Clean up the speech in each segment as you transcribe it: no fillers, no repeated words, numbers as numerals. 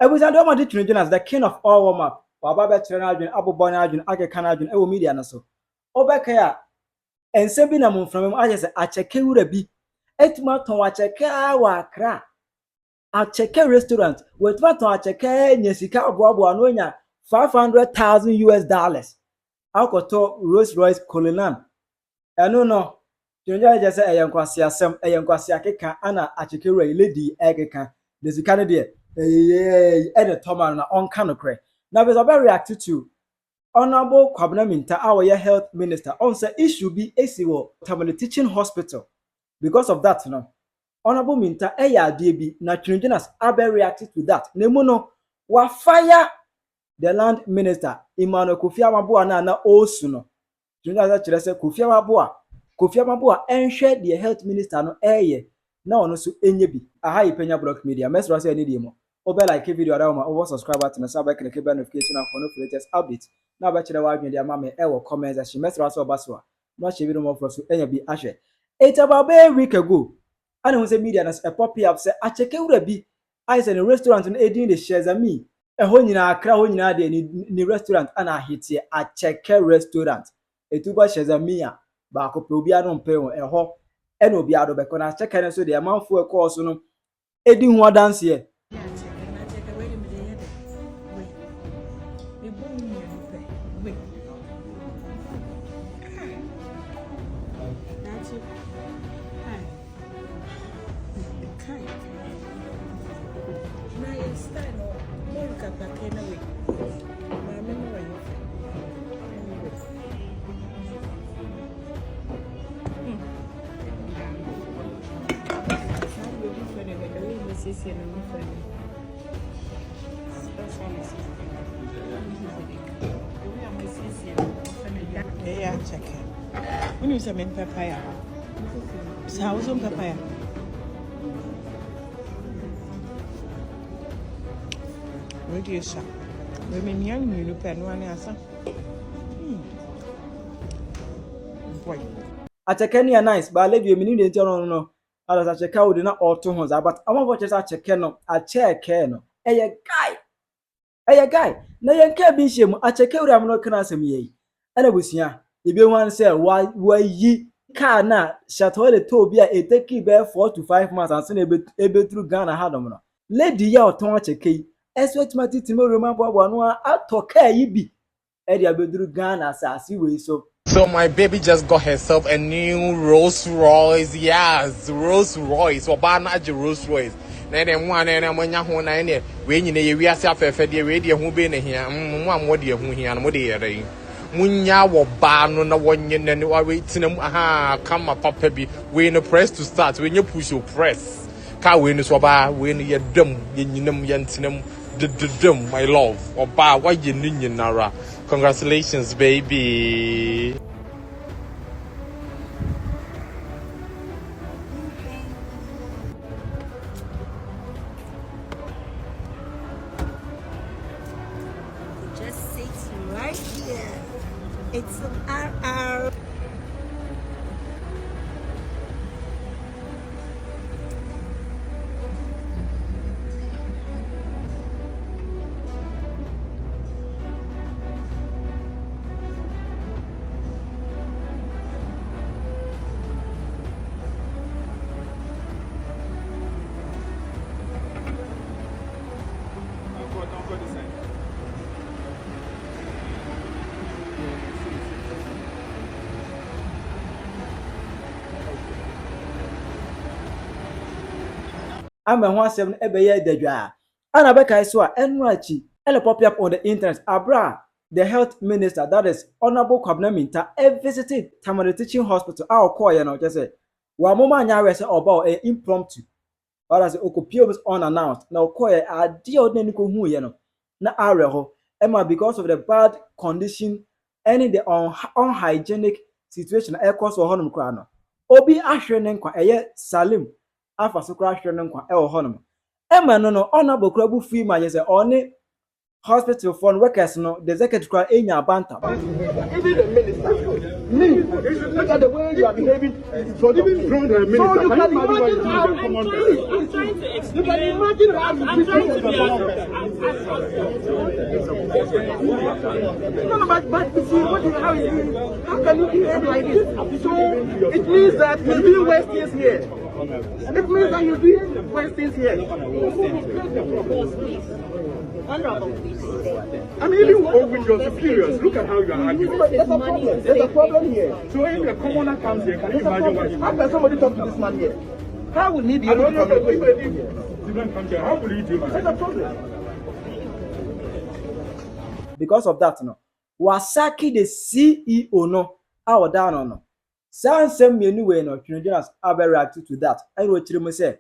Ebusa do ma di Twene Jonas, the king of all warm up. Waba be kyerɛ na adwen, abobɔ na adwen, akeka na adwen, ɛwɔ media no so. Obɛka ya, ensɛ bi na momframa mu ayɛ sɛ Acheke wura bi. Etuma ton Acheke wɔ Accra. Acheke restaurant. Wetuma ton Acheke nyesika aboaboa no nya $500,000. Akoto Rolls Royce Cullinan. Ɛno no, Twene Jonas just say nkwaseasɛm, nkwaseakeka ana Acheke wura lady ekeka. The sika no de the Thomas na on canocre. Now, there's a very reacted to Honorable Kwabena Minta, our health minister, on say issue be ACO, Tamale Teaching Hospital. Because of that, no. Honorable Minta, DB, na Twene Jonas, abe reacted to that. Nemono, wa fire the land minister, Emmanuel Kofi Amabua na osuno. Twene Jonas actually say Kofi Amabua, enhwe the health minister no na ono so enyebi. Aha Penyah block media. Mesra say any demo. Obe like video ada ma over subscribe button so ba click bell notification and for no latest update. Na ba kire wa adwen dia ma me e wo comment section. Mesra so ba so. No share video more for so enya bi ahwe. It's about a week ago. And who say media na a pop up say Acheke wura bi. I say the restaurant no edin the shares and me. E ho nyina Accra ho nyina de ni restaurant ana hit here Acheke restaurant. Etuba shares and me ba ko pe obi ado mpe ho e ho e no obi ado be ko na Acheke ne so de amanfo e course no edin ho dance here. Yeah, check it. When you say papaya, so how's on papaya? Where do you shop? Women young, you look at one answer. Boy, Acheke ni nice, but I leave you a minute no. As Acheke would not all 200, but I want to watch Acheke no, Acheke no. Hey, guy. Na yenka bi hye mu Acheke wura no kana asem yi. Ana busia, ebi wan say why yi car na shato le to bi a e take be 4 to 5 months and say ebe through Ghana hadom no. Lady ya oton Acheke yi. Expect matitimo Roman bobo no atoka yi bi. E dia be through Ghana asasi we so. So my baby just got herself a new Rolls Royce. Yes, Rolls Royce. Obana Rolls Royce. Na dem one na monya ho na ne we nyine ye wiase afefe de we de ho be ne hia mo am wo de ho hia no mo de yere munya wo ba no na wonye nani wa we tinam aha kama papa bi we no press to start we nye push o press ka we no so ba we no ye dam ye nyinam ye ntinam dum my love oba wa ye ni nyinara. Congratulations baby. Just sits right here. It's an RR. Ama ho asem ebe ye dadwa. Ana be kai so a enu achi ele pop up on the internet. Abra the health minister, that is Honorable Kwabena Minta, visited Tamale Teaching Hospital. Our call you know just say wa mama anya we say about impromptu. But as okopio was unannounced. Now call a deal ni ko hu ye no. Na are ho. Emma because of the bad condition and the unhygienic situation e cause ho honum kra no. Obi ahwe ne nkwa eye Salim afa so kra ahwe ne nkwa e ho honum. Emma no Honorable Krabu free ma ye say oni hospital for workers no the executive cry enya banta. Even the minister, me, look at the way you are behaving for the minister. So you can imagine how I'm trying to explain. You can imagine how I'm trying to be honest. No, but you see, how can you behave like this? So it means that he's doing worse things here. It means that he's doing worse things here. I mean, even with your superiors, look at how you are arguing. There's a problem. There's a problem here. So if a commoner comes here, can you imagine what? How can somebody talk to this man here? How will he be able to communicate? How will he do that? There's a problem. Because of that, no. Wasaki the CEO no, our down no. Same menu way no. Twene Jonas are reacted to that. I wrote to him say,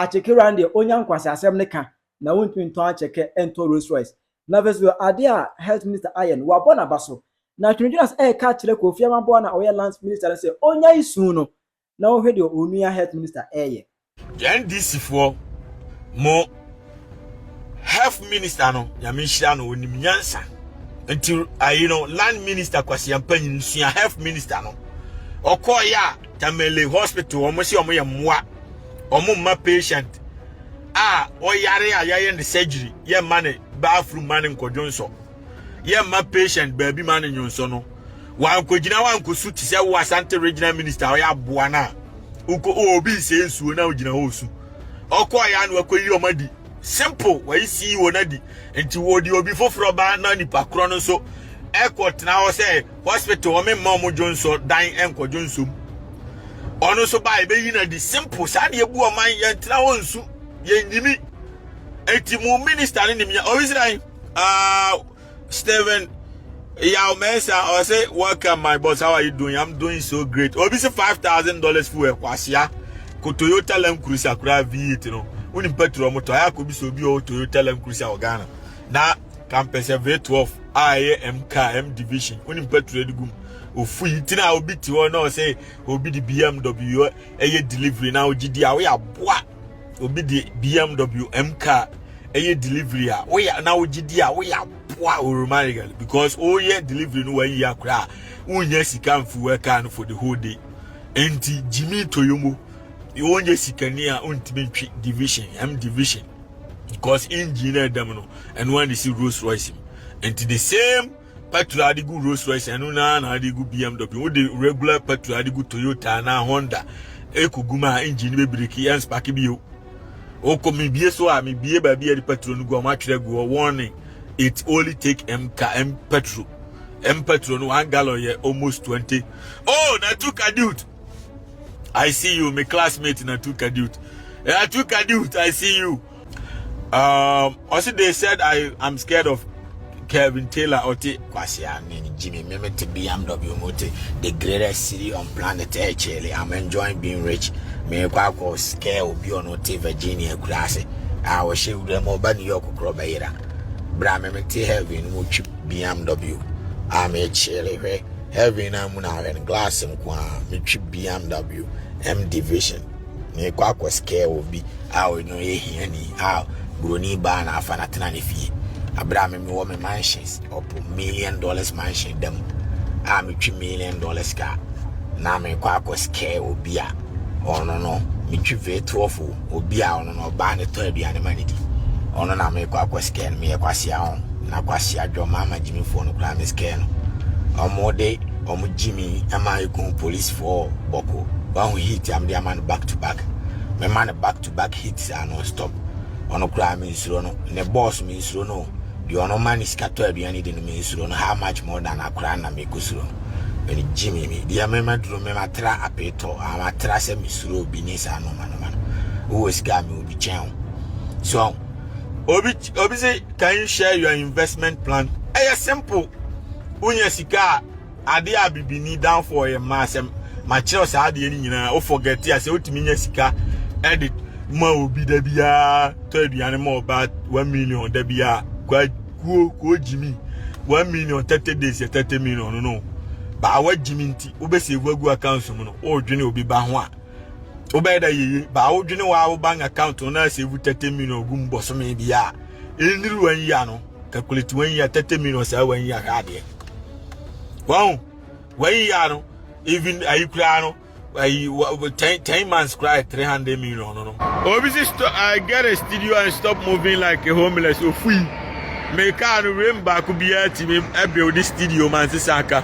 Acheke Randy onyan nkwaseasɛm ne ka na wontumi nton Acheke ento Rolls Royce. Na veso adia health minister ayen wa bona baso. Na Twene Jonas ka kire Kofi Amabo na oya lands minister say onya isu no. Na wo hwede onua health minister ye. NDC for mo health minister no ya menhira no onim nyansa. Until land minister kwasi ampanyin nsia health minister no. Okoya Tamale hospital omo si omo ye moa. Omo ma patient oyare ayaye the surgery ye money bathroom money nkodwonso ye ma patient baby money nyonso no wan kogina wan kosu ti se wo Asante regional minister oya boa na uko obi se nsuo na ogina hosu okoya no akoyi omadi simple why see wo na di enti wo di obi foforo ba na nipa kro no so airport na wo say hospital o me ma mo jonso dan enkodwonso ono so ba ebe yi na di simple sa de ebu o man ye ntra wonsu ye nyimi enti mu minister ni nim ya obisran Steven ya mensa I say welcome my boss, how are you doing? I'm doing so great. Obisi $5,000 for kwasia ko Toyota Land Cruiser kura V8 no uni petrol motor ya ko bi so bi o Toyota Land Cruiser Ghana na campus V12 M division uni petrol digum ofu yitina obi ti wo na say obi di BMW eye delivery na ogidi a we aboa obi di BMW MK eye delivery a we na ogidi a we aboa oromarigal because oye delivery no wan ya kra unya sika mfu we kan for the whole day enti Jimmy Toyomo onye sikani a untimi ntwi division M division because engineer dem no and when they see Rolls Royce enti the same petrol adigu Rolls Royce enu na adigu BMW wo the regular petrol adigu Toyota na Honda ekuguma engine be breki and spark bio o komi bie so a me bie ba bie di petrol no go ma twere go warning it only take M petrol no 1 gallon ye almost 20. Oh na two kadut I see you my classmate na two kadut I see you also they said I'm scared of Kevin Taylor Ote Kwasia Jimmy Mehmet BMW Mote, the greatest city on planet Earth. I'm enjoying being rich. Me kwa scare obi on Ote Virginia Grass. I was show them over New York Crobaira. Bra Mehmet Heaven Much BMW. I'm a chile Heaven Amuna and glass and qua Mitch BMW M division. Me kwa scare obi. I will know ye any how Bruni Ban Afanatanani fee. Abraham me woman mansions up $1 million mansion them. I'm $3 million car. Now me kwa scare obia. Oh no. Me chive 12 obia no ban the third humanity. Oh no na me kwa scare me kwasia on. Na kwasia jo mama Jimmy phone kra me scare no. Omode Jimmy ama you police for Boko. One hit am the man back to back. Me man back to back hits are non stop. Ono kra me insuro no. Ne boss me insuro no. The ono man is scatter aduani de me insuro no how much more than akra na me kusuro. When Jimmy me the amema drum me matra apeto amatra se misuro binisa no man. Who is got me will be chen. So Obi say can you share your investment plan? Eh simple. Unya sika ade abibini down for a massem. My children say ade ni nyina o forget ya say otimi nya sika edit ma obi da bia to aduane ma about 1 million da bia ko Jimmy 1 million 30 days 30 million no ba wa Jimmy nti obe save agu account no o dwene obi ba ho a obe da yeye ba o dwene wa bank account no save 30 million gum boso me bia eniri wan ya no calculate 1 year 30 million say 1 year ka de wow 1 year no even ayikura no 10 months cry 300 million no. Obviously I get a studio and stop moving like a homeless or free. me car no rem back could be at me build this studio man saka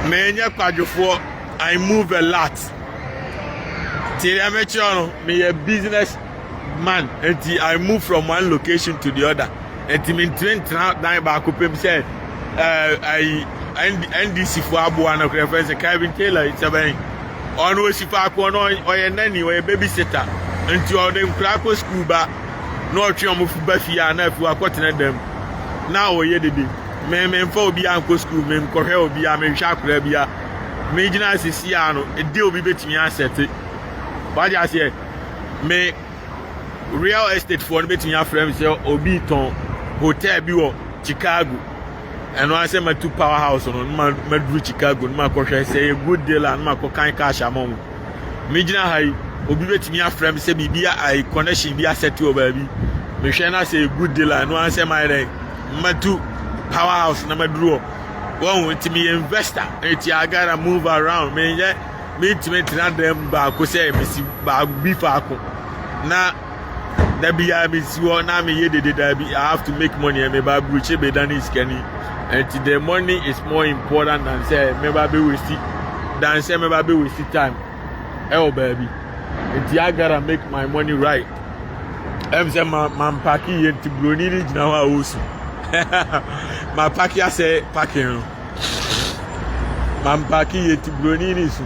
me nya kwadwofo I move a lot till I met you me a business man until I move from one location to the other until me train down back up say I NDC for abuana reference Kevin Taylor it's a bang on we si fa ko no or nanny or babysitter until them crack school ba no try am fu ba fia na fu akotena dem now we dey me mfa obi anko school me mkohwe obi a me hwa akora bia me gina asisi ano e dey obi betimi asete what you say me real estate for no betimi afrem say obi ton hotel bi wo Chicago and I say my two powerhouse on my do Chicago my kohwe say a good deal and my ko kan cash among me gina high obi betimi afrem say bibia I connection bi asete o ba bi me hwe na say a good deal and I say my two powerhouse na maduro one with me investor eti I gotta move around me to na dem ba ko say me si ba bi fa ko na da bi ya me si wo na me ye de da bi I have to make money and me ba bruche be dan is kenny and the money is more important than say me ba be waste time baby eti I gotta make my money right say man paki ye ti broni ni jina wa osu my paki say packing man paki ye ti broni ni su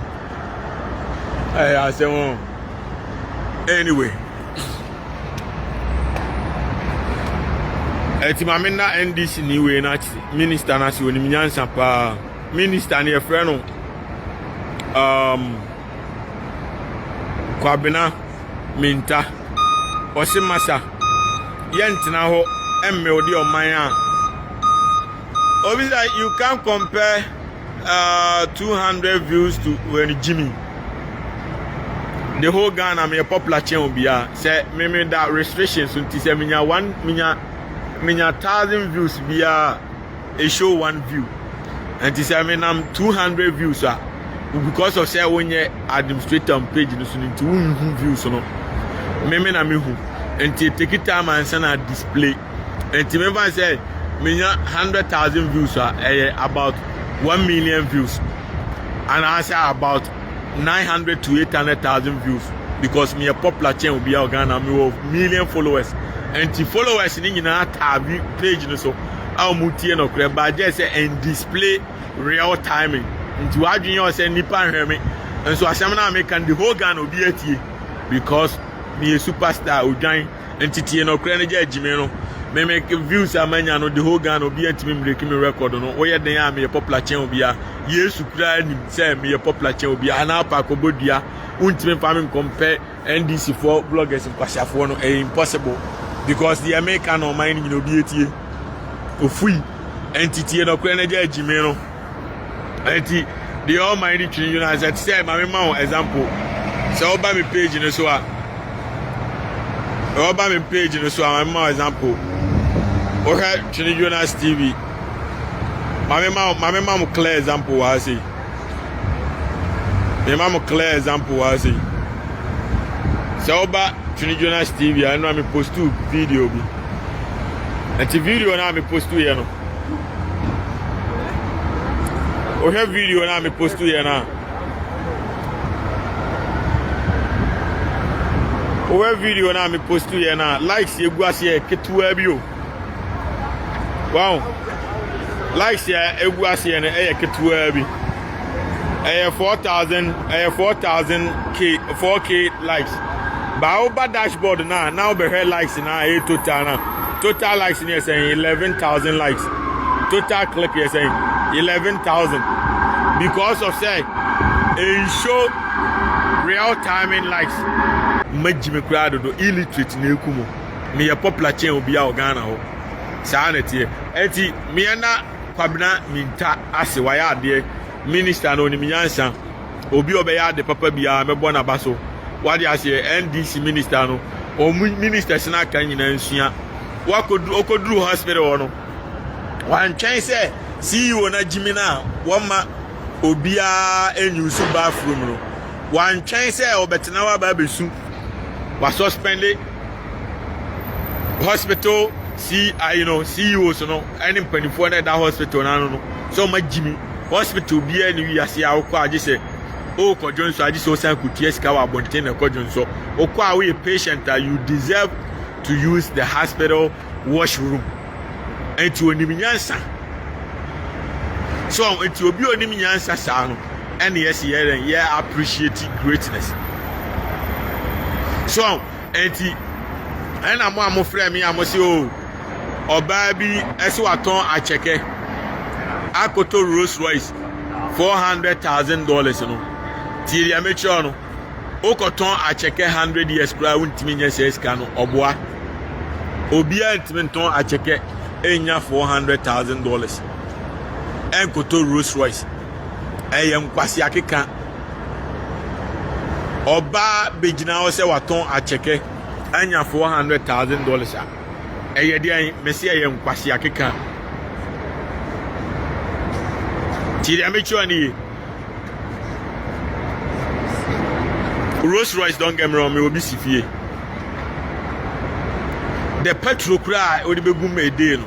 I say anyway eti mama na NDC ni we na minister na si oni nyansa pa minister na e frɛ no Kwabena Minta Osimasa yentina ho emme odi oman a obviously you can't compare 200 views to when Jimmy the whole Ghana me popular channel bia say me that restrictions until say minya 1,000 views bia a show one view and this I mean I'm 200 views because of say when you administrator on page no so into views no me na me hu and take it time and send a display and remember say me 100,000 views about 1 million views and I say about 900 to 800,000 views because me a popular channel be Ghana me have million followers and the followers in na tab page no so how mutie no kre ba just say and display real timing into adwin you say nipa hwe me and so asem na me can the whole Ghana obi atie because me a superstar odwan entity no kre na je agime no me make views amanya no the whole Ghana obi antimi break me record no wo ye den a me popular channel bia yesu kra ni say me popular channel bia na pa ko bodua untimi farming compare NDC for bloggers nkwasiafo no impossible because the American no mind you know be etie ofui entity no kra na je agime no enti the almighty Twene Jonas that say my example so oba me page no so my example okay Twene Jonas TV my mama clear example was say my mama clear example was say so oba Twene Jonas TV I know me post two video bi and the video na me post two here no okay video na me post two here na over video na me post to here na likes ye gu ase ketua bi o wow likes ye egu ase na e ketua bi 4,000k likes ba over dashboard now be her likes na total likes ni saying 11,000 likes total click you saying 11,000 because of say in show real timing likes majime crowd do illiterate na ekumo me ya popular channel bia Ghana ho saa na tie enti me na Kwabena Minta ase wa ya ade minister no ni nyansa obi obeya ade papa bia mebo na baso wade ase NDC minister no o minister sina kan nyina nsua okoduru hospital no wan twen se CEO na Jimina wama obia enyusu bathroom no wan twen se obetena wa ba besu was suspended hospital CEOs no any mpanifo na that hospital na no so ma jimi hospital bia ni wi ase a wo kwa age se o kodwonso age se o san kutie sika wa bonten na kodwonso o kwa we patient that you deserve to use the hospital washroom enti onim nyansa so enti obi onim nyansa sa no and yes yeah appreciate greatness so enti and I'm friend me I'm say oh oba bi ese waton Acheke akoto Rolls Royce $400,000 no ti ya mecho no okoton Acheke 100 years kura untimi nya say ska no oboa obi antimi ton Acheke enya $400,000 enkoto Rolls Royce nkwase akeka oba bejina o say waton Acheke anya $400,000 a eyede mesi nkwase akeka ti amecho ani Rolls Royce don't get me wrong me obi sifie the petrol kura odi begum ede no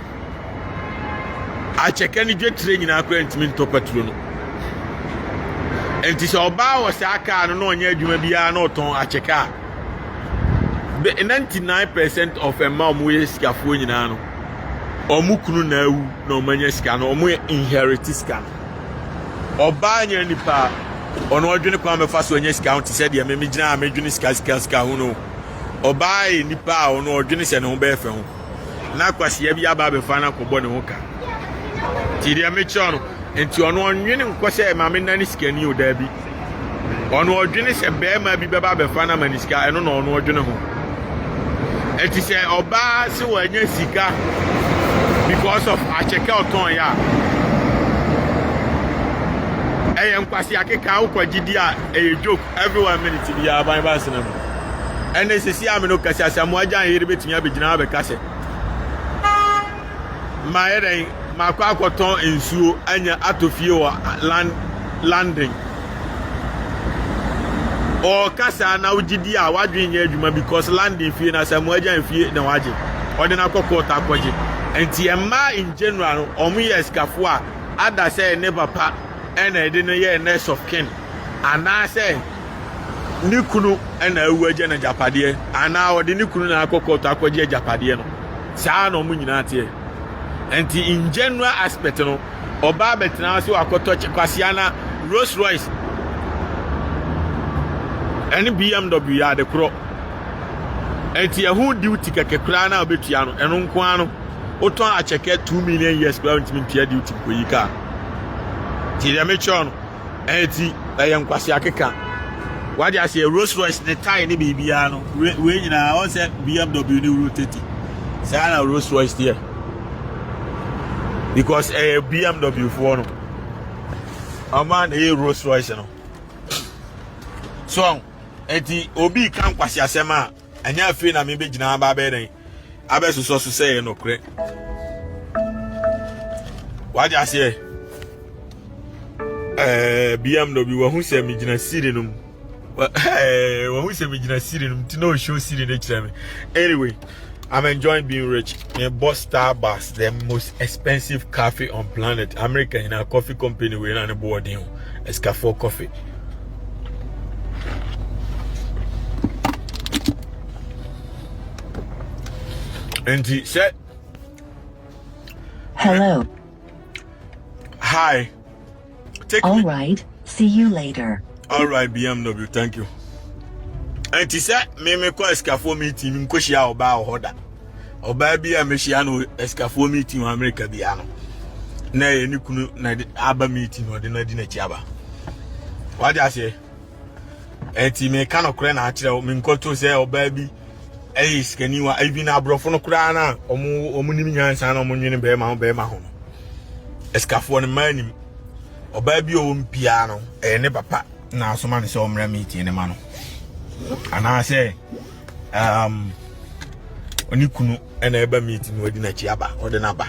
Acheke ni dwetre nyina kura ntimi ntɔ petrol no enti so oba wo sa aka no onye adwuma bia na oton Acheke 99% of a mom we skafo nyina no omukunu na awu na omanya sika no omo inherit sika no oba nya nipa ono odwene kwa mefa so anya sika ho ti se de me gina amedwene sika ho no oba nipa ono odwene se ne ho be fe ho na kwase bia ba be fa na kobɔ ne ho ka ti de amecho no enti ono onwene nkɔse ma me nani sika ni o da bi ono odwene se be ma bi beba be fa na mani sika eno na ono odwene ho enti se oba se wo anya sika because of Acheke oton ya nkwase akeka ukwagidi a joke everyone minute bi ya ban ba senam ene sisi amino kasi asamu ajan yiri betumi abegina abekase ma yeren ma kwa akoton ensuo anya atofie wa landing o kasa na ugidi a wadwen nya adwuma because landing fie na asamu ajan fie na waje ode na kokota akwaje enti emma in general omu yeskafo a ada say ne papa ena ede no ye nurse of kin ana say nikunu ena awuaje na japade ana ode nikunu na akokota akwaje japade no saa no mu nyina tie enti in general aspect no oba betina so akoto kwasiana Rolls Royce eni BMW ya de kro enti ehu duty kekekra na obetua no eno nko ano oton Acheke 2 million years kra ntimi mpia duty koyika ti ya mecho no enti nkwase akeka wadi ase Rolls Royce ne tie ne bibia no we nyina o se BMW ni rotate say na Rolls Royce there because BMW for no aman Rolls Royce no so enti obi kan kwase asema anya afi na me begina ba be den abeso so say no kre wadi ase BMW wa hu se me gina siri num wa hu se me gina siri num ti no show siri na kire me anyway I'm enjoying being rich. My boss Starbucks, the most expensive coffee on planet America in a coffee company we run a boarding Escafo coffee. And he said, hello. Hi. All right. See you later. All right, BMW. Thank you. And he said, me call Escafo meeting. Nkoshia oba ohoda. Oba bia mehia no Escafo meeting in America bia no. Na ye ni kunu na aba meeting no de na di na chiaba. What I say? Enti me kan okre na akire me nkoto say oba bi skani wa abi na abrofo no kura na omu nim nyansa na omu nwene be ma ho no. Escafo no manim. Oba bi o mpia no ne papa na asoma ne se omra meeting ne ma no. Ana say oni kunu ena eba meeting wadi na chiaba ode na ba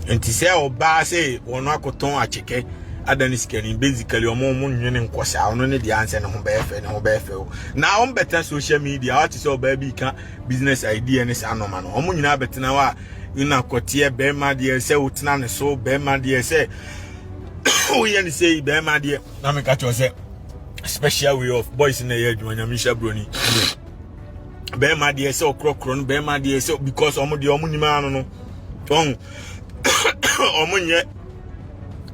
enti say oba say wono akoton Acheke adani scanning basically omo nwene nkwasa ono ne the answer ne ho be fe na on better social media what is your baby can business idea ne sa normal no omo nyina betena wa na kotie be ma de se utena ne so be ma de se o ye ne say be ma de na me ka cho say special way of boys in the year nyamisha broni be ma de se okrokro no be ma de se because omo de omo nyima no on omo nye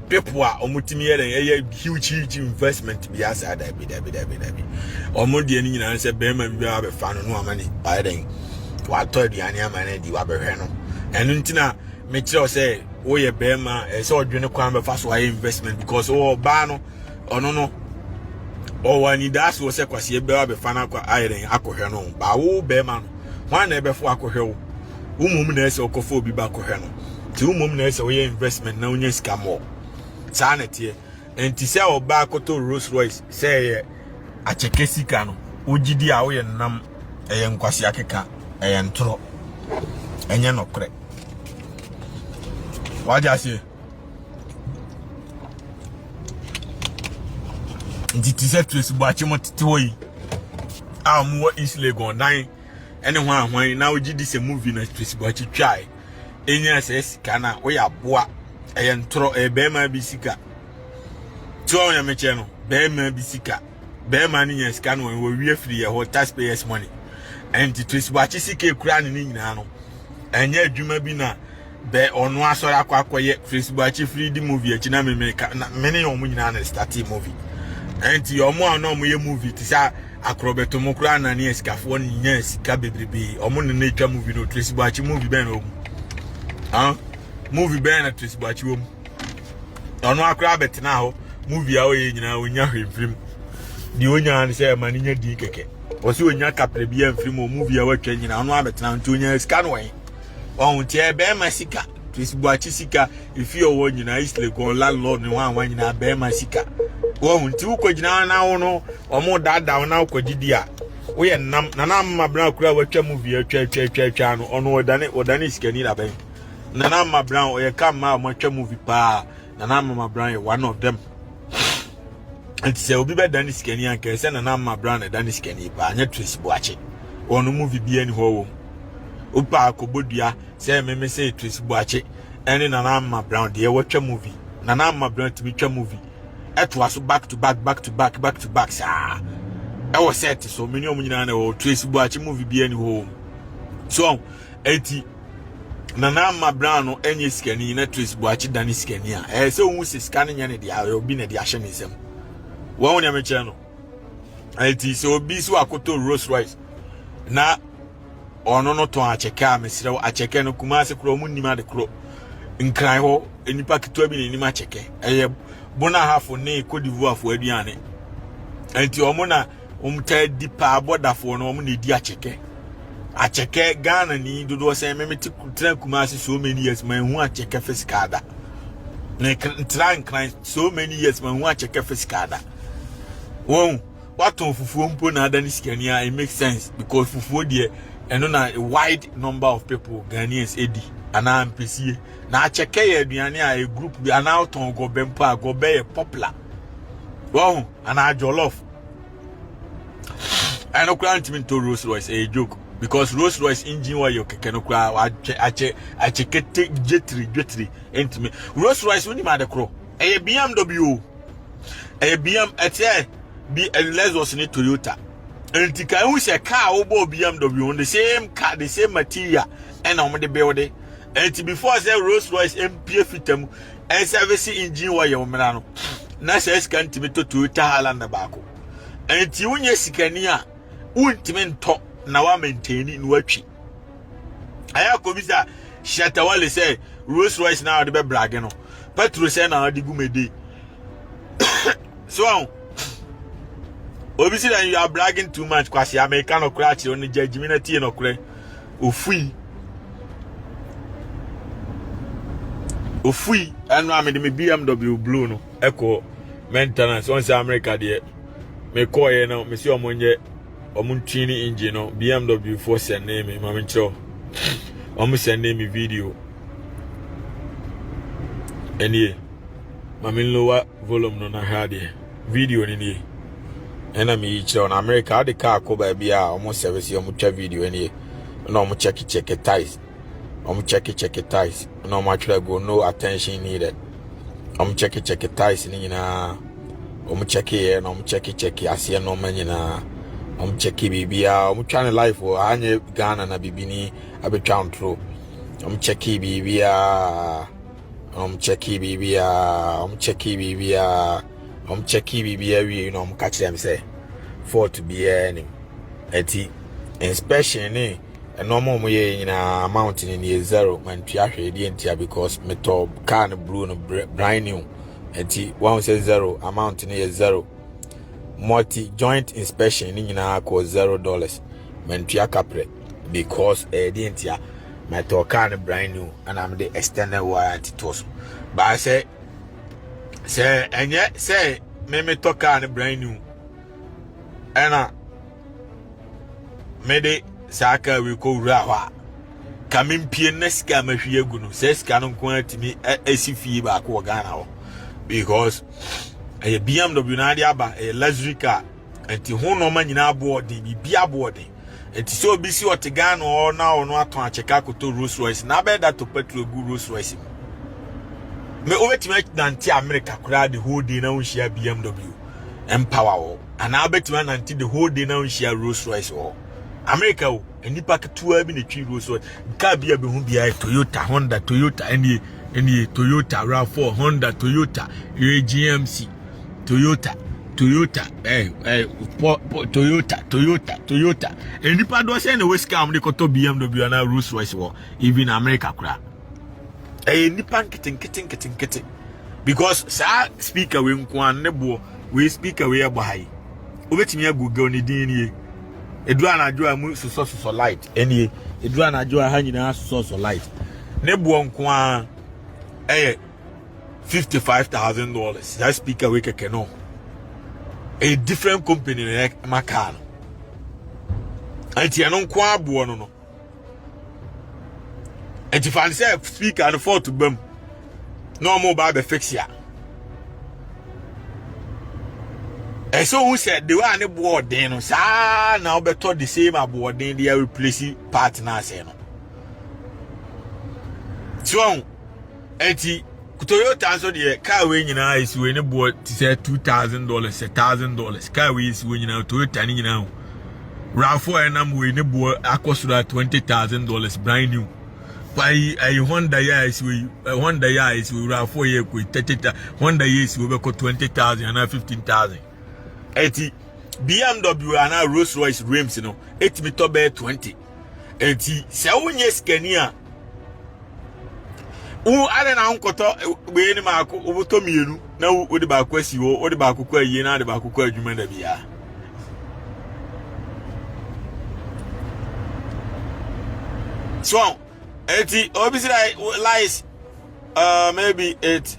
people are omutimi here huge investment be aside that be omo de ni nyina say be ma bi a be fa no amani by then wa to aduane amane di wa be hwe no enu ntina me kire o say wo ye be ma say odwene kwan be fa so investment because o ba no ono no o wani das wo say kwase be wa be fa na kwa iron akohwe no ba wo be ma no wan na be fo akohwe wo umum na say okofo obi ba akohwe no ti umum na say wo ye investment na unya sika mo sanete enti say o ba akoto Rolls Royce say Acheke sika no ogidi a wo ye nam eye nkwase akeka eye ntoro enye nokre waja se ndi tise trace buachi mo tete hoyi a mo East Legon dan ene ho ahwan na ogidi se movie na trace buachi twai enya se sika na wo ya boa eye ntoro e be ma bi sika to onya meche no be ma bi sika be ma ni nya sika no wo wie free ye ho taxpayers money and trace buachi sika ekura ni nyina no enye adwuma bi na be onu asori akwakoye Facebook achi free di movie achi na mene omu nyina na start movie enti omu ana omu ye movie ti sa akrobeto mu kura na ne esikafo ni nya sika bebrebe omu ne na twa movie no Facebook achi movie ben omu movie ben na Facebook achi omu onu akra betina ho movie a oye nyina onya hwemfrim di onya ne se ma nya di keke osi onya kapre bi amfrim o movie a watwa nyina onu abetina nti onya sika no wen on tie be ma sika Facebook achi sika if you wo nyina East Legon landlord ni wan nyina be ma sika wo nti ukogina na wo no omo dada na ukogidi a wo ye nam na na mabra kura watwa movie atwa no ono odane sika ni da ben na na mabra o ye kam ma watwa movie pa na na mabra one of them and say obi be dane sika ni anka say na na mabra na dane sika ni pa anya Facebook achi ono movie bi ani ho wo upa akobodua say me say Tracy Buachi ene na ma brown de watwa movie na ma brown to twa movie eto aso back to back sa e was set so many nyina na o Tracy Buachi movie bi ani ho so eti na ma brown no enye skani na Tracy Buachi dani skani a say ohun se skani nya ne de a obi na de ahye ne sem wo nya me che no eti so obi so akoto Rolls Royce na ono no ton Acheke a mesrew Acheke no kumase kro mu nima de kro nkran ho enipa kitwa bi nima Acheke eye bona hafo ne Cote d'Ivoire fo aduane enti omo na umta dipa bodafo no omo ne di Acheke Ghana ni dodo se memeti tran kumase so many years man hu Acheke fiskada ne tran nkran so many years man hu Acheke fiskada won waton fufuo mpo na adani skani a it makes sense because fufuo de and on a wide number of people Ghanaians edi ana mpesi na Acheke ye aduane a group bi ana auton go bempa go be popular wow ana jollof I no grant me to Rolls Royce a joke because Rolls Royce engine wa yo keke no kra Acheke jetri entime Rolls Royce woni ma de kro e BMW e BM ete bi Lexus ni Toyota. And the car who's a car over BMW on the same car, the same material, and on the building. And before I say Rolls Royce MPF fitem and service engine wire Milano. Nasa can to me to Toyota Halanda Bako. And Tiunia Sikania won't mean talk now I'm maintaining watching. I have Comisa Shatawale say Rolls Royce now the Bragano. Petrosena the Gumedi. So obviously that you are bragging too much because you are American or crash on the judgment no kre ofui and I mean the BMW blue no echo maintenance once America there me call you now me see omonye Twene engine no BMW 4 send name mama ncho send me video any Mami lower volume no na hade video ni ena me yichire on America the car ko ba bia almost service omo twa video ni na omo check ties omo check ties na omo atwa go no attention needed omo check ties ni nyina omo check na omo check ase no manyina omo check bibia omo twa ne life o anye Ghana na bibini abetwa ontro omo check bibia checky bibia we you know catch them say for to be any eti inspection ni normal mo ye na amount ni zero man tua hwede entia because meto car no blue no brand new eti one say zero amount ni zero multi joint inspection ni nyina ko $0 man tua capre because the entia my car no brand new and I'm the extended warranty to us. But I say and yet say me car no brand new and made saka we go rawa coming PNS scam if you go says canon quantity me SCF back or Ghana because a BMW Nadia a luxury car and the whole no man in our boarding be boarding. It's so busy what Ghana or now or not to Acheke to Rolls Royce. Now better to petrol good Rolls Royce. Me over to make nanti America crowd the whole day now share BMW Empower and I bet man nanti the whole day now share Rolls Royce or America and you pack 2 in the tree Rolls Royce. Car be a Toyota, Honda, Toyota, any Toyota RAV4, Honda, Toyota, GMC, Toyota, Toyota, Toyota. And the part was any way scam, they got to BMW and Rolls Royce or even America crap. And the pan kitting. Because, sir, speaker we nebo, we speak away by. Over to me, Google ni DNA. Edwana Joa moves to source of light. Any Edwana Joa hanging as source of light. Nebo nkwa $55,000. That speaker we can know. A different company like Macan. And you don't quite no. And if I say speaker and afford to bum, no more by the fix ya. And so who said they were on the board then? Now better the same aboard then they are replacing partners. So, Toyota answer the car when is when you bought to say $2,000, $1,000. Car is when you know Toyota you know. RAV4 and I'm when you bought a cost that $20,000 brand new. By a Honda is we RAV4 year with 30,000. Honda is we got 20,000 and 15,000. 80 BMW and now Rolls Royce rims you know 8 meter by 20. 80 7 years Kenya. I don't know we any mark over to me now with the back question or the back of ye na the back of you may be. So, 80 obviously lies maybe it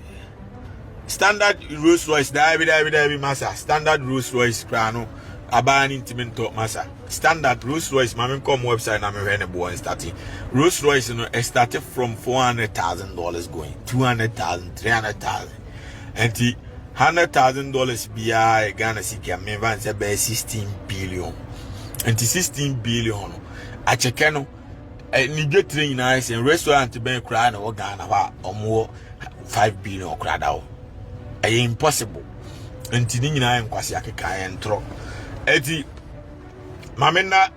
standard Rolls Royce David massa standard Rolls Royce crano abani intimate talk massa standard Rolls Royce my come website I'm a boy starting Rolls Royce you know started from $400,000 going 200,000 300,000 and the $100,000 BI Ghana city me van say be 16 billion and the 16 billion Acheke no ni get train nice and restaurant ben cry na Ghana wa omo 5 billion crowd out impossible and ni nyina nkwaseasɛm entro eti mamena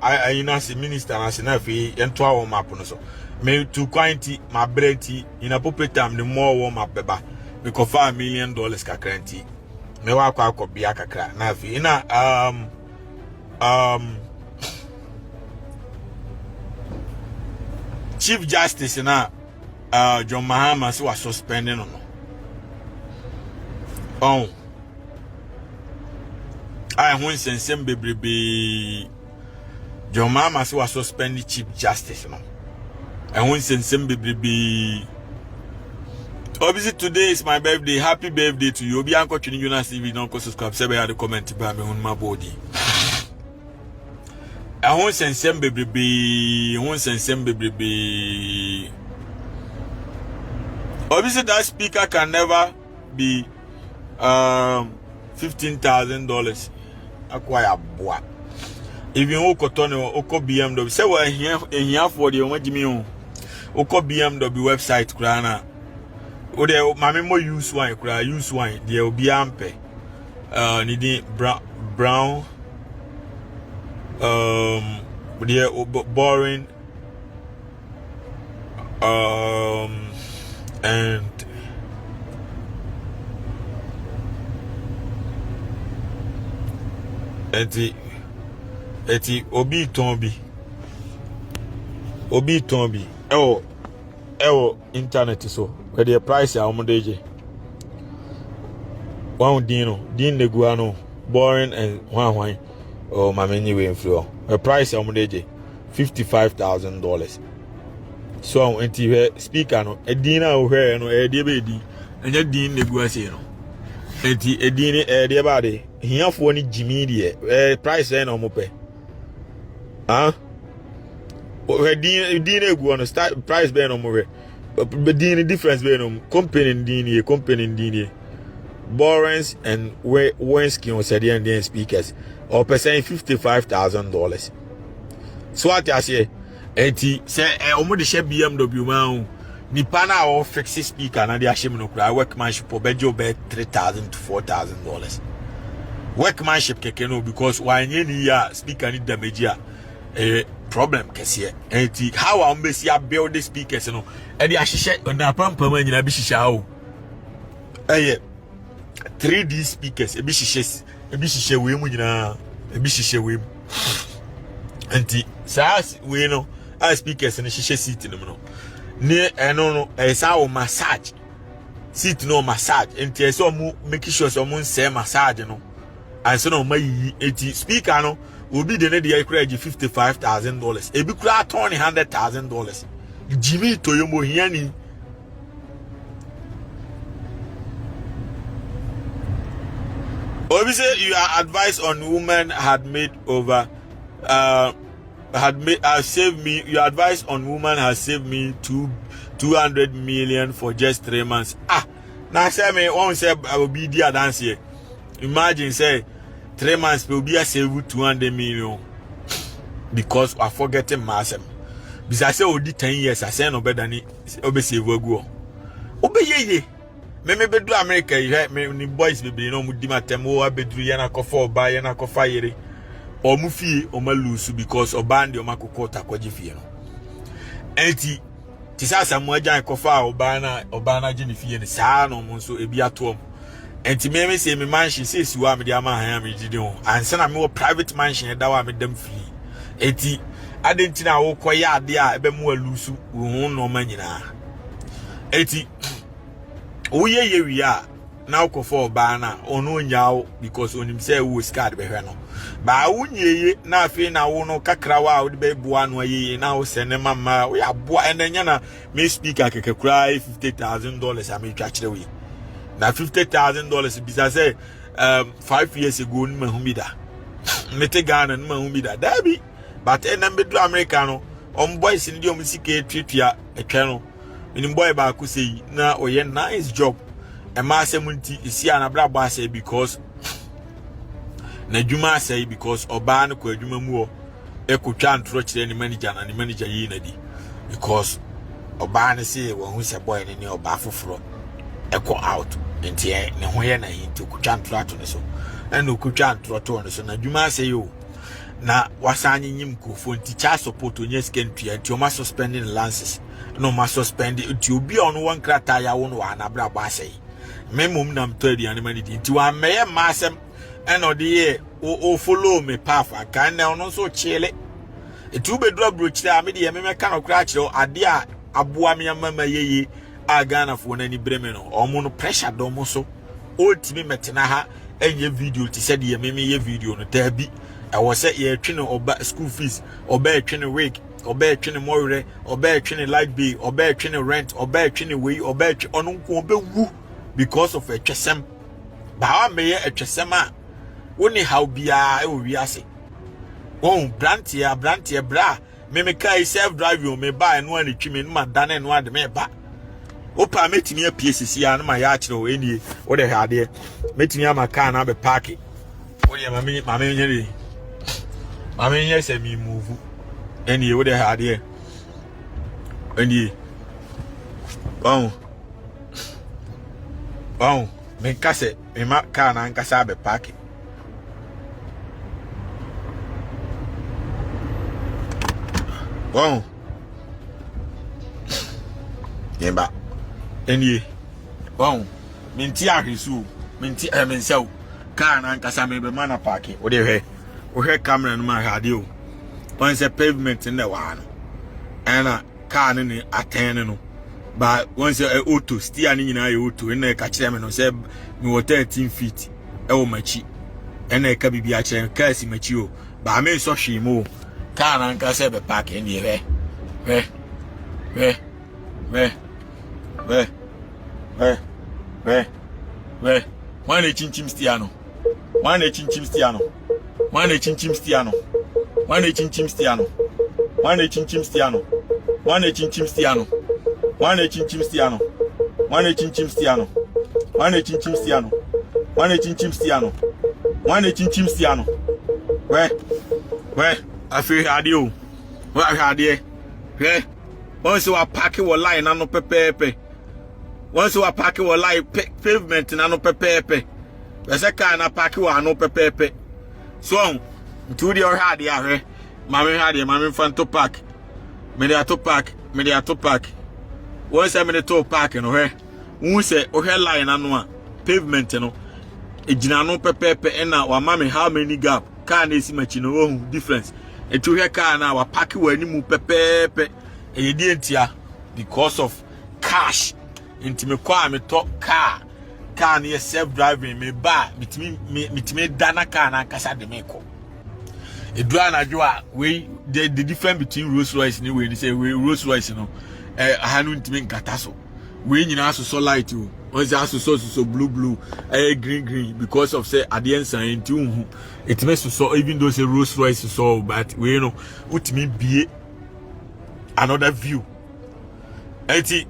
I know see minister na se na fi ento awo map no so me to quantity my brenti in a puppet time the more warm up beba because $5 million kakranti me wa kwa bia kakra na fi na Chief Justice na John Mahama was suspending no. Oh, I won't send some baby. John Mahama was suspending Chief Justice no. I won't send some baby. Obviously today is my birthday. Happy birthday to you. Be Uncle Twene Jonas TV. Don't subscribe. Say the comment by me on my body. I won't send some baby. I won't send some baby. Obviously that speaker can never be $15,000. Acquire boy. If you oko BMW, say what here for the Omajimi oko BMW website krana. O de mame mo use wine kra use wine there will be ampe needing brown there boring and eti obi tombi ewo internet so where the price ya omodeje one din neguano boring and one oh my many way inflow the price ya omodeje $55,000 so enti speaker no edina o hwe no e de be di enya din neguase no enti edin de ba de hiafo ni jimi de price na omope din egu no start price be no mo but the difference between company and Borens and Wensky on said and speakers or percent $55,000. So what I say, say almost share BMW man ni pana or fixed speaker na dia shame no cry workmanship or bejo be $3,000 to $4,000. Workmanship keke no because why any speaker need damage problem kese enti how am be see build the speakers no e dey ahihye na pampam anyina bi hihya o 3D speakers e bi hihye we mu nyina e bi hihye we mu enti saas we no a speakers no hihye seat no ne eno no e sa o massage seat no massage enti e so mu make sure so mu nse massage no anso no mayi enti speaker no obi de ne de ekuraji $55,000 ebi kura turn $100,000 Jimmy Toyomo hiani obi say your advice on women had saved me. Your advice on women has saved me $200 million for just 3 months. Now say me one say I will be there dance here. Imagine say 3 months will be a save $200 million because I forgetting myself. Because I say odi 10 years I say no better than obe save go. Obe ye. Me do America me ni boys be no mu di matem o abedru ya na kofa oba ya na kofa yere. O mu fie o ma lose because oba ndi o makokota kwaje fie no. Enti ti sa samu ajan kofa oba na je ni fie ni sa no mo so ebi atom. Enti me say me mansion say siwa me di ama han me gidi ho. Ansa na me wo private mansion da wa me dem free. Enti adenti na wo koya ade a ebe mu alusu wo no ma nyina. Enti oye ye wi a na ukofo ba na onu nyawo because onim say wo scared be hwe no. Ba wunyeye na afi na wo no kakra wa wo de be boa no ayeye na wo sene mama wo ya boa enenya na me speaker keke kura $50,000 am twa kire we. Na $50,000 bisa say 5 years ago ni mahumi da. Mete Ghana ni mahumi da. Dabi but enambe do America no on boys ndi o musike twetwa etwe no. Minim boy ba ku sei na oye nice job. E ma asemunti isi anabra bo ase because na djuma ase because oba no ko adwuma mu o e ko twa ntro kire ni manager na ni manager yi na di because oba ne say wo hu se boy ni oba foforo e ko out enti ne ho ye na hinti ko twa ntro ato ne so na ko twa ntro to ne so na djuma ase yo na wasanye nyim ko fo nti cha support onye skentua nti o ma suspending lances no ma suspend nti obi on one krata ya wo no anabra ba sei memum nam to adi animani nti wa meye masem eno de ye o follow me path akan na ono so chile etu bedura brochire a me de me meka no kra kire ade a aboa me mama yeye a Ghana fo na ni breme no omo no pressure do mo so ultimi metena ha enye video ti se de me ye video no tabi I was say ye twene oba school fees oba twene wig oba twene more oba twene light bill oba twene rent oba twene we oba onu nko oba wu because of a twesem ba me ye twesem a woni how bia e wi ase won brantia bra me kai self drive you me ba eno ani twime no madane no ade me ba Opa metimi apie sisi ya na ma ya akire o enie wo de hade metimi ama car na be park wo de mame nyere mame nye se mi move enie wo de hade enie bon me kase me ma car na nkasa be park bon yemba enie bon minti ahwesu minti mensew car na nkasa me be mana park wo de hwe camera no ma hade o pon se pavement in the one ana car ni aten no ba once auto steer ni nyina auto na ka kire me no se me 13 feet e wo machi ena ka bibi a kire ka si machi o ba me so hwemo car na nkasa be park ni hwe Wane chinchim stiano. Wane chinchim stiano. Wane chinchim stiano. Wane chinchim stiano. Wane chinchim stiano. Wane chinchim stiano. Wane chinchim stiano. Wane chinchim stiano. Wane chinchim stiano. Wane chinchim stiano. Wane chinchim stiano. We afi adio. We adie. We once we park your line na no pepepe. Once we park your line pavement na no pepepe. We say car na park your no pepepe. So to the hard ya mame hade mame fanto park. Me dey to park, me dey to park. Once I me dey to park no who say o line anu a pavement no ejina no pepepe na wa mame how many gap car na esi machi no difference. E to car na wa park wa animu pepepe e dey entia because of cash. Inti me kwa me to car na self driving me ba mitimi dana car na kasa de me ko. Edua na joa we the difference between Rolls Royce ni we ni say we Rolls Royce no hanu ntimi nkata so we nyina so light o once aso so blue green because of say audience and nti it makes so even though say Rolls Royce so but we know utimi bie another view enti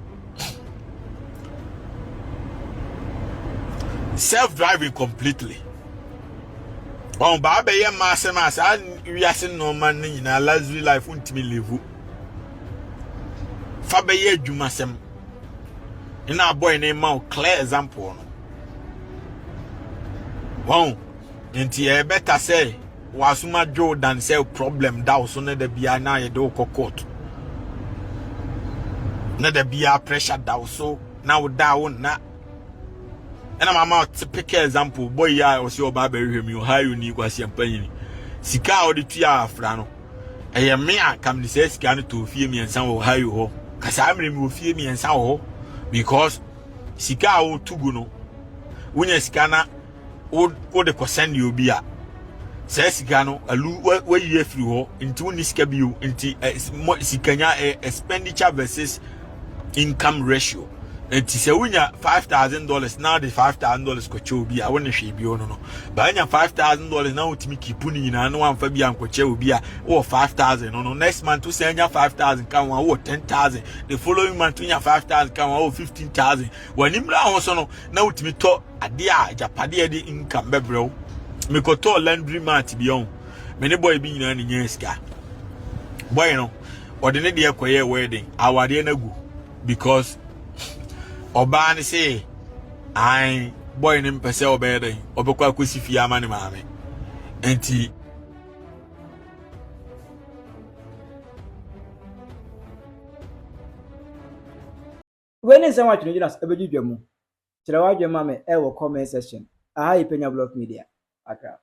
self-driving completely. On ba be ye mass we are saying no man in a luxury life untimi live. Fa be ye adwuma sem. In our boy name ma clear example no. Wow. Enti e better say wasuma jo than say problem da so na da bia na ye do court. Na da bia pressure da so na wo da wo na. And I'm about to pick an example. Boy, ya or your barber him, you hire you need was your penny. Sika or the tia frano. I am me, I come to say scan to fear me and some will hire you. Casamri will fear me and some because Sika or Tuguno. When a scanner would the send you be a says Sigano, a loo where you through into Niskabu into Sikanya expenditure versus income ratio. And to say when you $5,000 now the $5,000 coach be I want to she be no. But when $5,000 now to me keep putting in no one for be and coach will be or 5,000 no next month to send you 5,000 come or 10,000 the following month to you 5,000 come or 15,000 when him also no now to me talk a dear Japadi the income bro me ko to laundry man to be on many boy being in years car boy no or the day kwa wedding our day na go because Oba ni say I boy nim pese obede obekwa kwesi fie amane maame enti when is someone Twene Jonas ebedidwamu kire wadwe mame e wo comment section aha Penyah Block Media Accra.